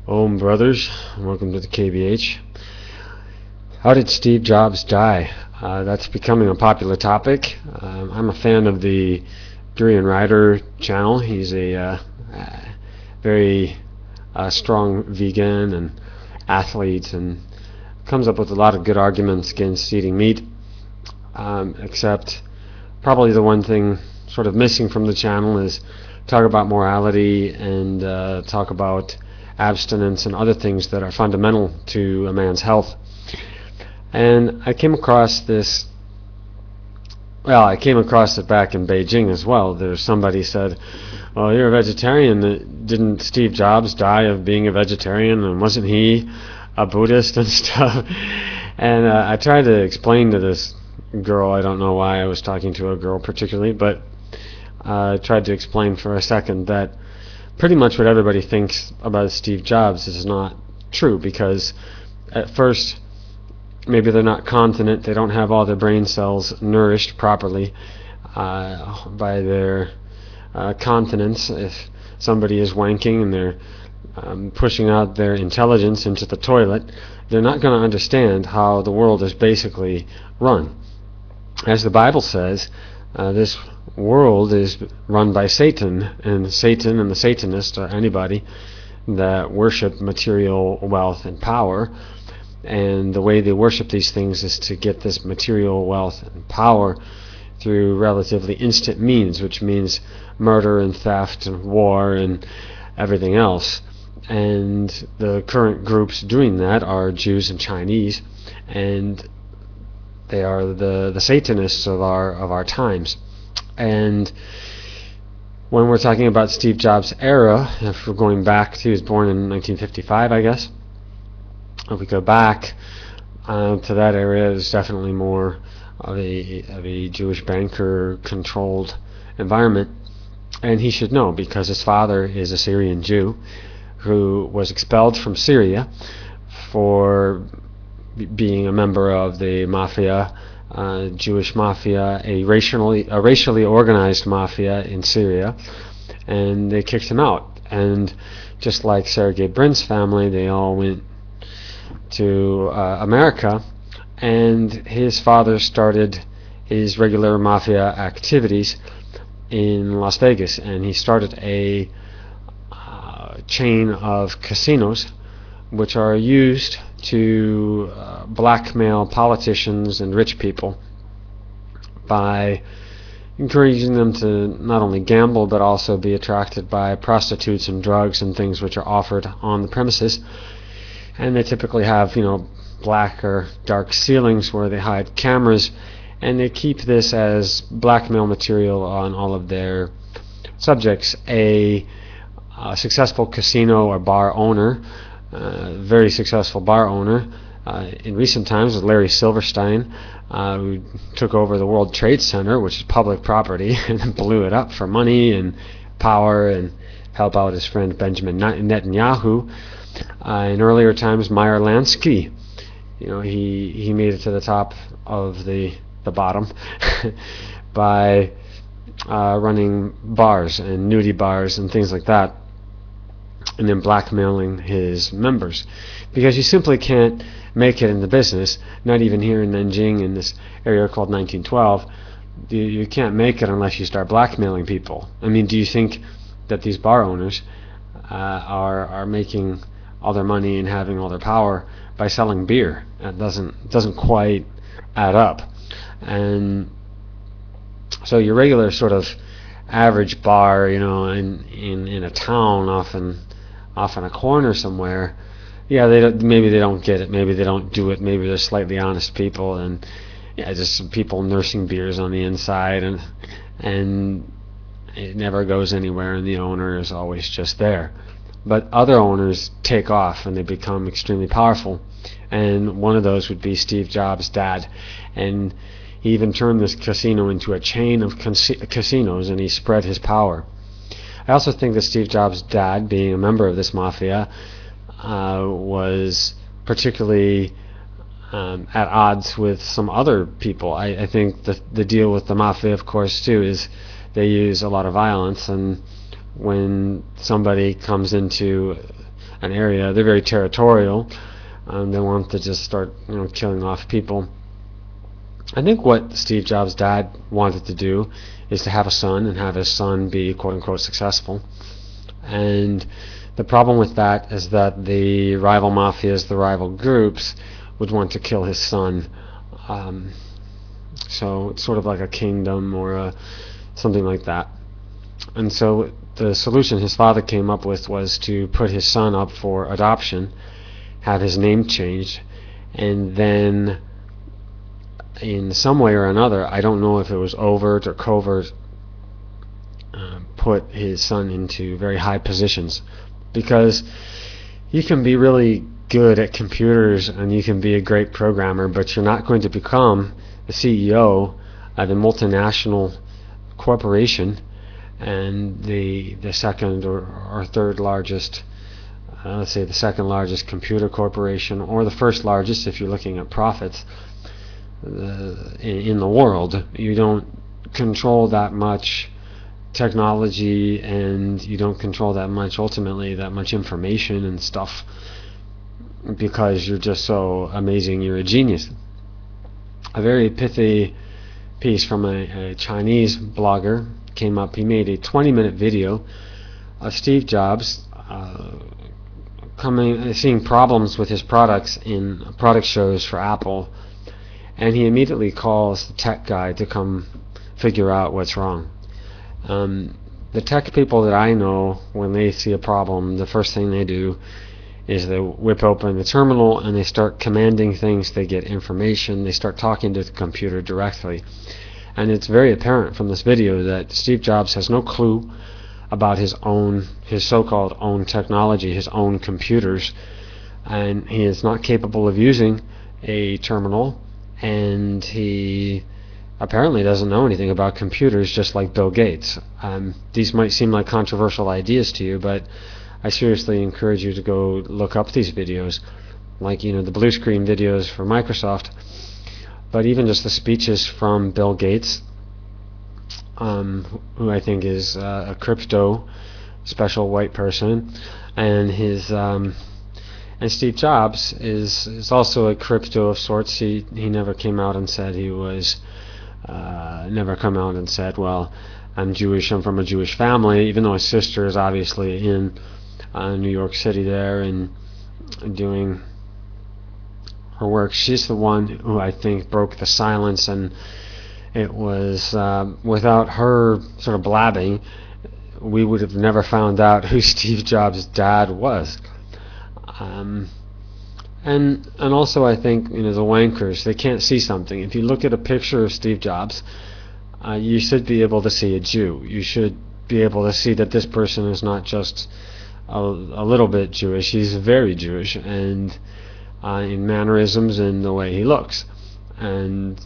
Brothers, welcome to the KBH. How did Steve Jobs die? That's becoming a popular topic. I'm a fan of the Durian Rider channel. He's a very strong vegan and athlete, and comes up with a lot of good arguments against eating meat, except probably the one thing sort of missing from the channel is talk about morality and talk about abstinence and other things that are fundamental to a man's health. And I came across this, I came across it back in Beijing as well. There's somebody said, well, you're a vegetarian. Didn't Steve Jobs die of being a vegetarian, and wasn't he a Buddhist and stuff? And I tried to explain to this girl, I don't know why I was talking to a girl particularly, but I tried to explain for a second that pretty much what everybody thinks about Steve Jobs is not true, because at first maybe they're not continent, they don't have all their brain cells nourished properly by their continence. If somebody is wanking and they're pushing out their intelligence into the toilet, they're not going to understand how the world is basically run. As the Bible says, this world is run by Satan, and Satan and the Satanists are anybody that worship material wealth and power. And the way they worship these things is to get this material wealth and power through relatively instant means, which means murder and theft and war and everything else. And the current groups doing that are Jews and Chinese, and they are the Satanists of our times. And when we're talking about Steve Jobs' era, if we're going back, he was born in 1955, I guess. If we go back to that area, it's definitely more of a Jewish banker-controlled environment. And he should know, because his father is a Syrian Jew who was expelled from Syria for being a member of the mafia, Jewish mafia, a racially organized mafia in Syria, and they kicked him out. And just like Sergey Brin's family, they all went to America, and his father started his regular mafia activities in Las Vegas, and he started a chain of casinos which are used to blackmail politicians and rich people by encouraging them to not only gamble but also be attracted by prostitutes and drugs and things which are offered on the premises. And they typically have, black or dark ceilings where they hide cameras, and they keep this as blackmail material on all of their subjects. A successful casino or bar owner, very successful bar owner in recent times was Larry Silverstein, who took over the World Trade Center, which is public property, and blew it up for money and power and help out his friend Benjamin Netanyahu. In earlier times, Meyer Lansky, he made it to the top of the bottom by running bars and nudie bars and things like that, and then blackmailing his members, because you simply can't make it in the business, not even here in Nanjing in this area called 1912. You can't make it unless you start blackmailing people. I mean, do you think that these bar owners are making all their money and having all their power by selling beer? That doesn't quite add up. And so your regular sort of average bar, in a town off in a corner somewhere, maybe they don't get it, maybe they don't do it, maybe they're slightly honest people, and just some people nursing beers on the inside, and it never goes anywhere, and the owner is always just there. But other owners take off and they become extremely powerful, and one of those would be Steve Jobs' dad. And he even turned this casino into a chain of casinos, and he spread his power. I also think that Steve Jobs' dad, being a member of this mafia, was particularly at odds with some other people. I think the deal with the mafia, of course, too, is they use a lot of violence, and when somebody comes into an area. They're very territorial. They want to just start, killing off people. I think what Steve Jobs' dad wanted to do is to have a son and have his son be quote-unquote successful. And the problem with that is that the rival mafias, the rival groups, would want to kill his son. So it's sort of like a kingdom or something like that. And so the solution his father came up with was to put his son up for adoption, have his name changed, and then in some way or another, I don't know if it was overt or covert, put his son into very high positions. Because you can be really good at computers and you can be a great programmer, but you're not going to become the CEO of a multinational corporation and the second or third largest, let's say the second largest computer corporation, or the first largest if you're looking at profits in the world. You don't control that much technology, and you don't control that much, ultimately, that much information and stuff, because you're just so amazing, you're a genius. A very pithy piece from a Chinese blogger came up. He made a 20-minute video of Steve Jobs seeing problems with his products in product shows for Apple, and he immediately calls the tech guy to come figure out what's wrong. The tech people that I know, when they see a problem, the first thing they do is they whip open the terminal and they start commanding things. They get information. They start talking to the computer directly. And it's very apparent from this video that Steve Jobs has no clue about his so-called own technology, his own computers, and he is not capable of using a terminal, and he apparently doesn't know anything about computers, just like Bill Gates. These might seem like controversial ideas to you, but I seriously encourage you to go look up these videos, like the blue screen videos for Microsoft, but even just the speeches from Bill Gates, who I think is a crypto special white person, and and Steve Jobs is also a crypto of sorts. He never came out and said he was. Never come out and said, well, I'm Jewish, I'm from a Jewish family, even though his sister is obviously in New York City there and doing her work. She's the one who I think broke the silence, and it was without her sort of blabbing, we would have never found out who Steve Jobs' dad was. And also I think the wankers, they can't see something. If you look at a picture of Steve Jobs, you should be able to see a Jew. You should be able to see that this person is not just a little bit Jewish. He's very Jewish, and in mannerisms and the way he looks. And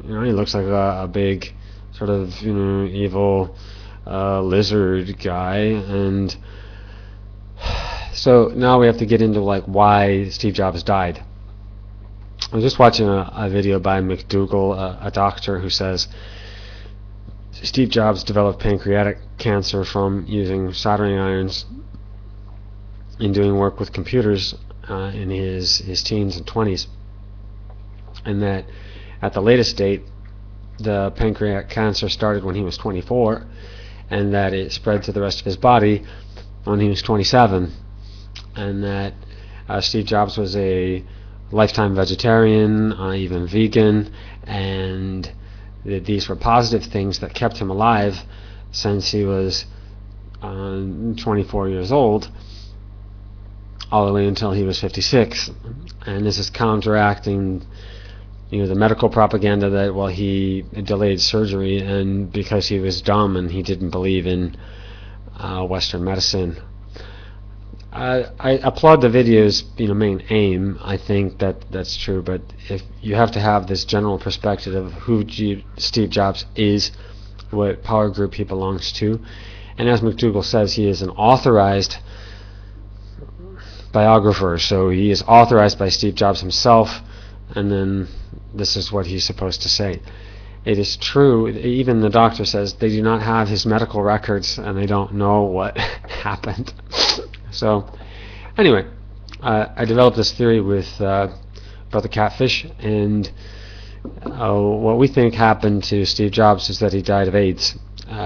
he looks like a big sort of evil lizard guy. And so now we have to get into why Steve Jobs died. I was just watching a video by McDougall, a doctor, who says Steve Jobs developed pancreatic cancer from using soldering irons and doing work with computers in his teens and 20s, and that at the latest date the pancreatic cancer started when he was 24, and that it spread to the rest of his body when he was 27. And that Steve Jobs was a lifetime vegetarian, even vegan, and these were positive things that kept him alive since he was 24 years old, all the way until he was 56. And this is counteracting the medical propaganda that he delayed surgery, and because he was dumb and he didn't believe in Western medicine. I applaud the video's main aim. I think that's true, but if you have to have this general perspective of who Steve Jobs is, what power group he belongs to, and as McDougall says, he is an authorized biographer, so he is authorized by Steve Jobs himself, and then this is what he's supposed to say. It is true, even the doctor says they do not have his medical records and they don't know what happened. So anyway, I developed this theory with about the catfish, and what we think happened to Steve Jobs is that he died of AIDS.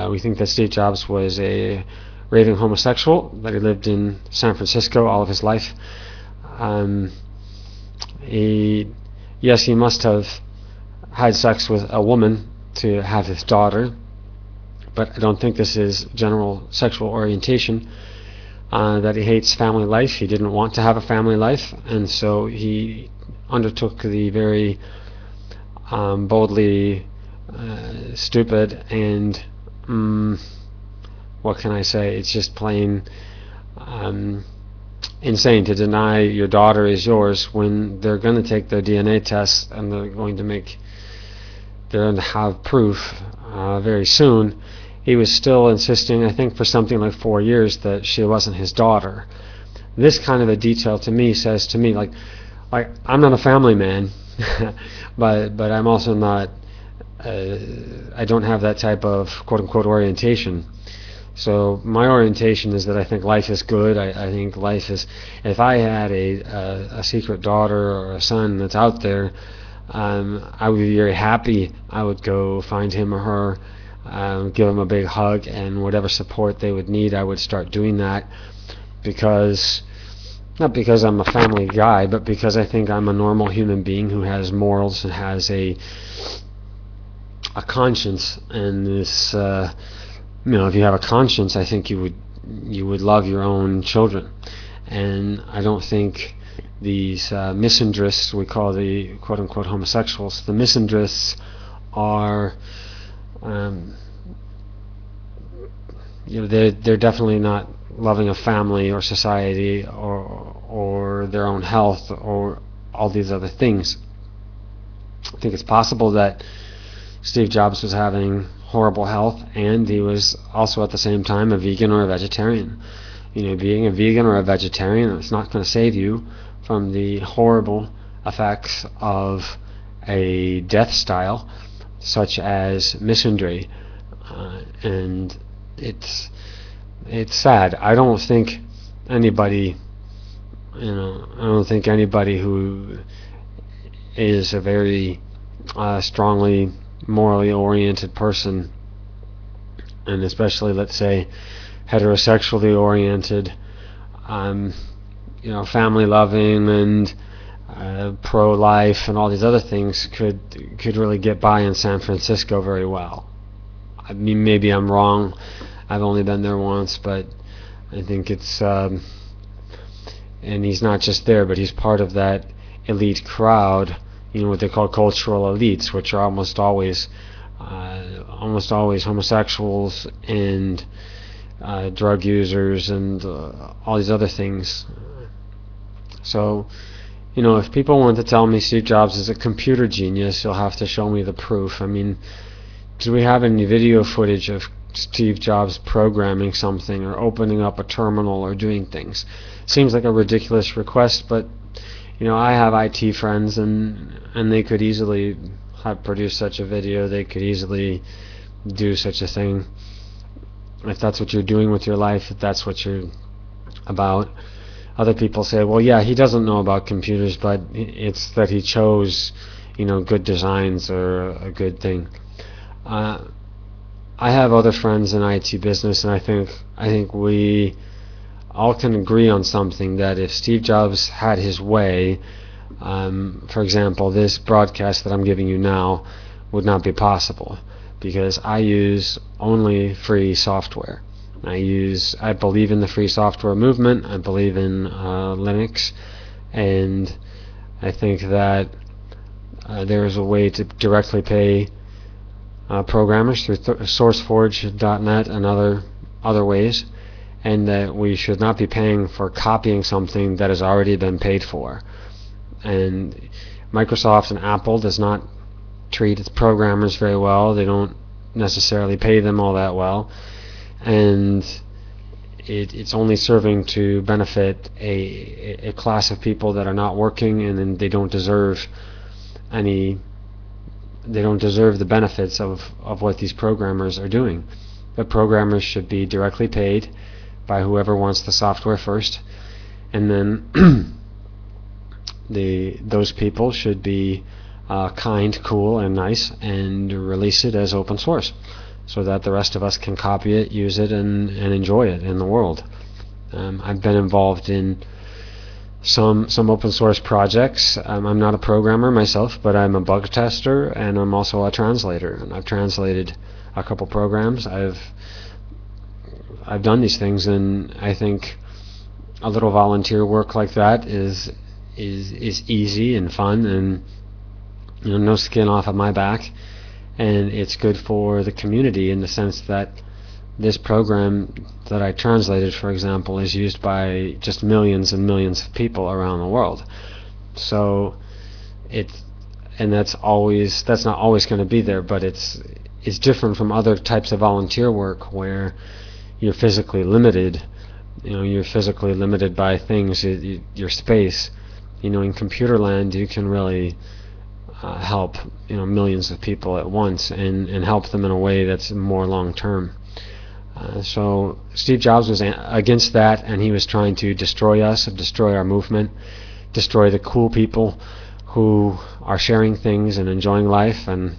We think that Steve Jobs was a raving homosexual, that he lived in San Francisco all of his life. Yes, he must have had sex with a woman to have his daughter, but I don't think this is general sexual orientation. That he hates family life. He didn't want to have a family life, and so he undertook the very boldly stupid and what can I say? It's just plain insane to deny your daughter is yours when they're going to take their DNA test and they're going to have proof very soon. He was still insisting, I think for something like 4 years, that she wasn't his daughter. This kind of a detail to me says to me, like I'm not a family man, but I'm also not. I don't have that type of quote-unquote orientation. So my orientation is that I think life is good. I think life is. If I had a secret daughter or a son that's out there, I would be very happy. I would go find him or her. Give them a big hug, and whatever support they would need, I would start doing that, not because I'm a family guy, but because I think I'm a normal human being who has morals and has a conscience. And this, if you have a conscience, I think you would love your own children. And I don't think these misandrists, we call the quote-unquote homosexuals, the misandrists are. They're definitely not loving a family or society or their own health or all these other things. I think it's possible that Steve Jobs was having horrible health, and he was also at the same time a vegan or a vegetarian. Being a vegan or a vegetarian, it's not going to save you from the horrible effects of a death style such as misandry, and it's sad. I don't think anybody who is a very strongly morally oriented person, and especially, let's say, heterosexually oriented, family loving and pro-life and all these other things could really get by in San Francisco very well. I mean, maybe I'm wrong. I've only been there once, but I think it's and he's not just there, but he's part of that elite crowd, what they call cultural elites, which are almost always homosexuals and drug users and all these other things. So, if people want to tell me Steve Jobs is a computer genius, you'll have to show me the proof. I mean, do we have any video footage of Steve Jobs programming something or opening up a terminal or doing things? Seems like a ridiculous request, but I have IT friends, and they could easily have produced such a video. They could easily do such a thing. If that's what you're doing with your life, if that's what you're about. Other people say, well, yeah, he doesn't know about computers, but it's that he chose, good designs or a good thing. I have other friends in IT business, and I think we all can agree on something, that if Steve Jobs had his way, for example, this broadcast that I'm giving you now would not be possible, because I use only free software. I believe in the free software movement. I believe in Linux, and I think that there is a way to directly pay programmers through SourceForge.net and other ways, and that we should not be paying for copying something that has already been paid for. And Microsoft and Apple does not treat its programmers very well. They don't necessarily pay them all that well, and it's only serving to benefit a class of people that are not working, and then they don't deserve the benefits of what these programmers are doing. But programmers should be directly paid by whoever wants the software first, and then those people should be kind, cool, and nice, and release it as open source, so that the rest of us can copy it, use it, and enjoy it in the world. I've been involved in some open source projects. I'm not a programmer myself, but I'm a bug tester, and I'm also a translator, and I've translated a couple programs. I've done these things, and I think a little volunteer work like that is easy and fun, and no skin off of my back, and it's good for the community in the sense that this program that I translated, for example, is used by just millions and millions of people around the world. So that's not always going to be there, but it's different from other types of volunteer work where you're physically limited. You're physically limited by things, your space. In computer land, you can really help millions of people at once, and help them in a way that's more long term. So Steve Jobs was against that, and he was trying to destroy us, destroy our movement, destroy the cool people who are sharing things and enjoying life. And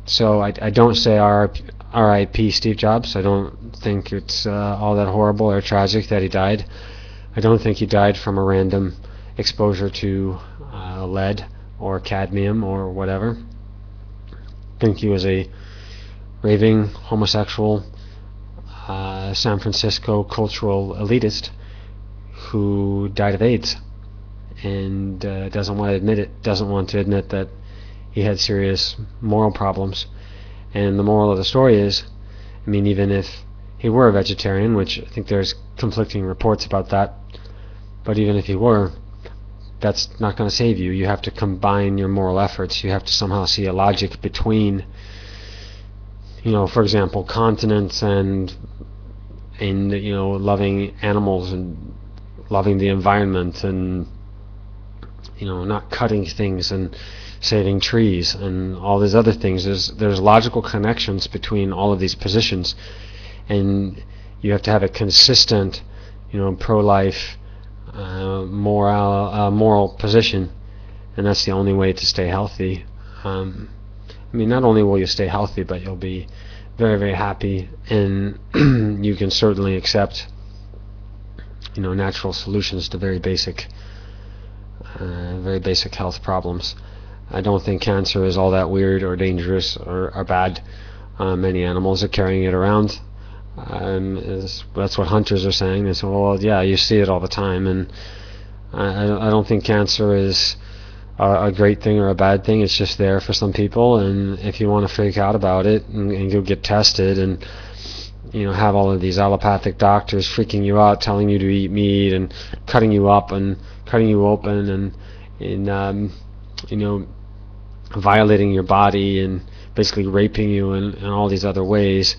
so I don't say R.I.P. Steve Jobs. I don't think it's all that horrible or tragic that he died. I don't think he died from a random exposure to lead or cadmium or whatever. I think he was a raving homosexual San Francisco cultural elitist who died of AIDS, and doesn't want to admit that he had serious moral problems. And the moral of the story is, even if he were a vegetarian, which I think there's conflicting reports about that, but even if he were, that's not going to save you. You have to combine your moral efforts. You have to somehow see a logic between, for example, continence and loving animals and loving the environment, and not cutting things and saving trees and all these other things. There's logical connections between all of these positions, and you have to have a consistent, pro-life, moral position, and that's the only way to stay healthy. Not only will you stay healthy, but you'll be very, very happy, and you can certainly accept natural solutions to very basic health problems. I don't think cancer is all that weird or dangerous or bad. Many animals are carrying it around. That's what hunters are saying. They say, well, yeah, you see it all the time, and I don't think cancer is a great thing or a bad thing. It's just there for some people, and if you want to freak out about it and go get tested and have all of these allopathic doctors freaking you out, telling you to eat meat and cutting you up and cutting you open and violating your body and basically raping you in all these other ways,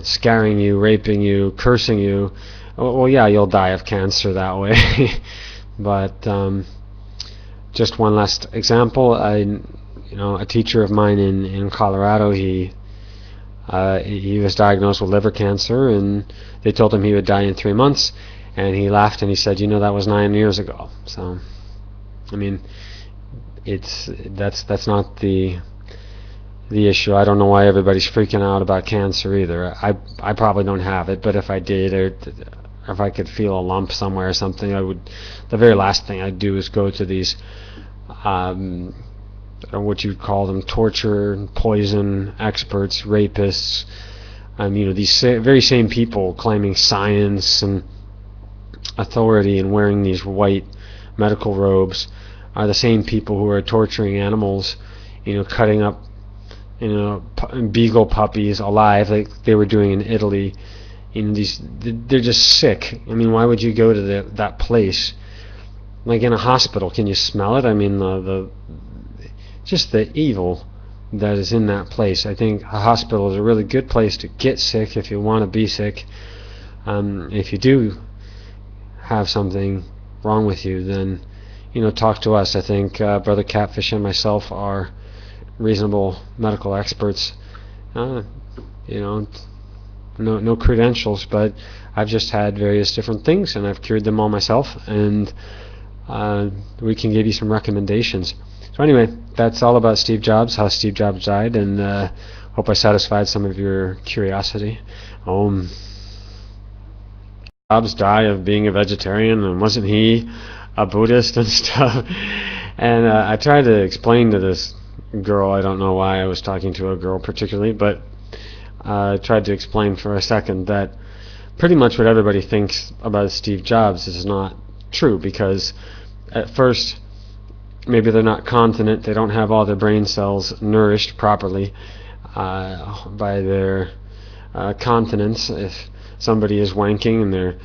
scaring you, raping you, cursing you, well, yeah, you'll die of cancer that way. But just one last example, a teacher of mine in Colorado, he was diagnosed with liver cancer, and they told him he would die in 3 months, and he laughed and he said, that was 9 years ago. So, that's not the issue. I don't know why everybody's freaking out about cancer either. I probably don't have it, but if I did, or if I could feel a lump somewhere or something, the very last thing I'd do is go to these what you'd call them, torture, poison experts, rapists. These very same people claiming science and authority and wearing these white medical robes are the same people who are torturing animals, cutting up, beagle puppies alive like they were doing in Italy. They're just sick. Why would you go to that place? Like in a hospital, can you smell it? Just the evil that is in that place. I think a hospital is a really good place to get sick if you want to be sick. If you do have something wrong with you, then talk to us. I think Brother Catfish and myself are reasonable medical experts. no credentials, but I've just had various different things, and I've cured them all myself, and we can give you some recommendations. So anyway, that's all about Steve Jobs, how Steve Jobs died, and hope I satisfied some of your curiosity. Jobs die of being a vegetarian, and wasn't he a Buddhist and stuff? And I tried to explain to this girl, I don't know why I was talking to a girl particularly, but I tried to explain for a second that pretty much what everybody thinks about Steve Jobs is not true, because at first maybe they're not continent, they don't have all their brain cells nourished properly by their continents. If somebody is wanking and they're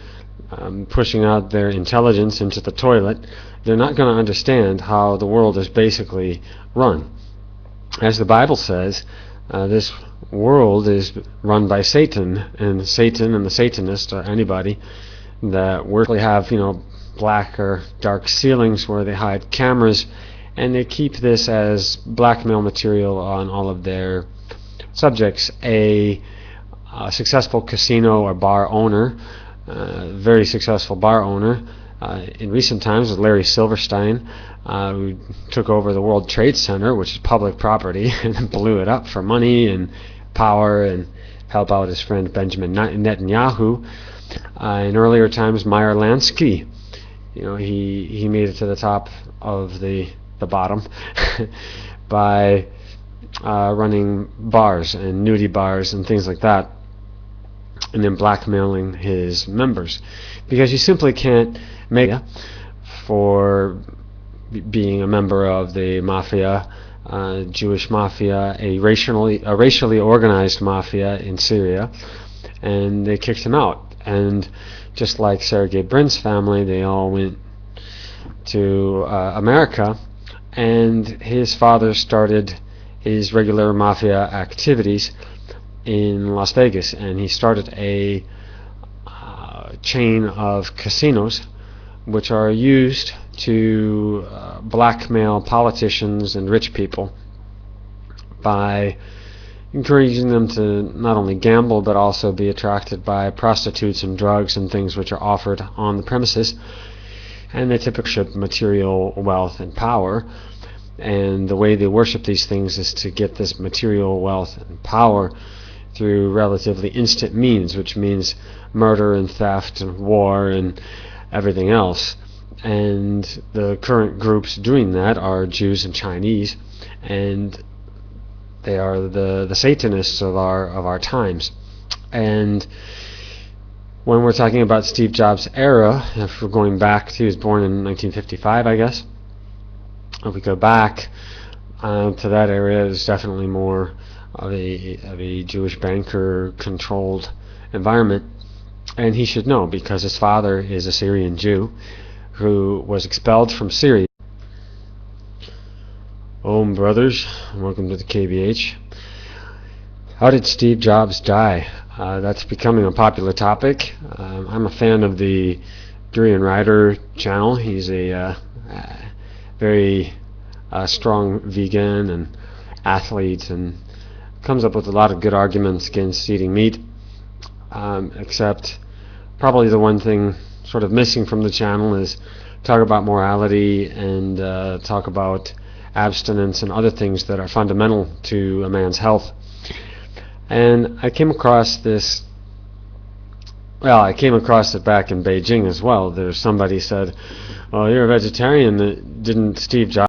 pushing out their intelligence into the toilet, they're not going to understand how the world is basically run. As the Bible says, this world is run by Satan, and Satan and the Satanists are anybody that have, black or dark ceilings where they hide cameras, and they keep this as blackmail material on all of their subjects. A successful casino or bar owner, very successful bar owner in recent times was Larry Silverstein, who took over the World Trade Center, which is public property, and blew it up for money and power and help out his friend Benjamin Netanyahu. In earlier times, Meyer Lansky, he made it to the top of the bottom by running bars and nudie bars and things like that, and then blackmailing his members, because you simply can't make for being a member of the mafia, Jewish mafia, a racially organized mafia in Syria, and they kicked him out. And just like Sergey Brin's family, they all went to America, and his father started his regular mafia activities in Las Vegas, and he started a chain of casinos which are used to blackmail politicians and rich people by encouraging them to not only gamble but also be attracted by prostitutes and drugs and things which are offered on the premises. And they typically worship material wealth and power, and the way they worship these things is to get this material wealth and power through relatively instant means, which means murder and theft and war and everything else. And the current groups doing that are Jews and Chinese, and they are the Satanists of our times. And when we're talking about Steve Jobs' era, if we're going back to, he was born in 1955, I guess. If we go back to that area, it's definitely more of a Jewish banker-controlled environment. And he should know, because his father is a Syrian Jew who was expelled from Syria. Brothers, welcome to the KBH. How did Steve Jobs die? That's becoming a popular topic. I'm a fan of the Durian Rider channel. He's a very strong vegan and athlete, and comes up with a lot of good arguments against eating meat, except probably the one thing sort of missing from the channel is talk about morality and talk about abstinence and other things that are fundamental to a man's health. And I came across this, I came across it back in Beijing as well. There's somebody said, well, you're a vegetarian, didn't Steve Jobs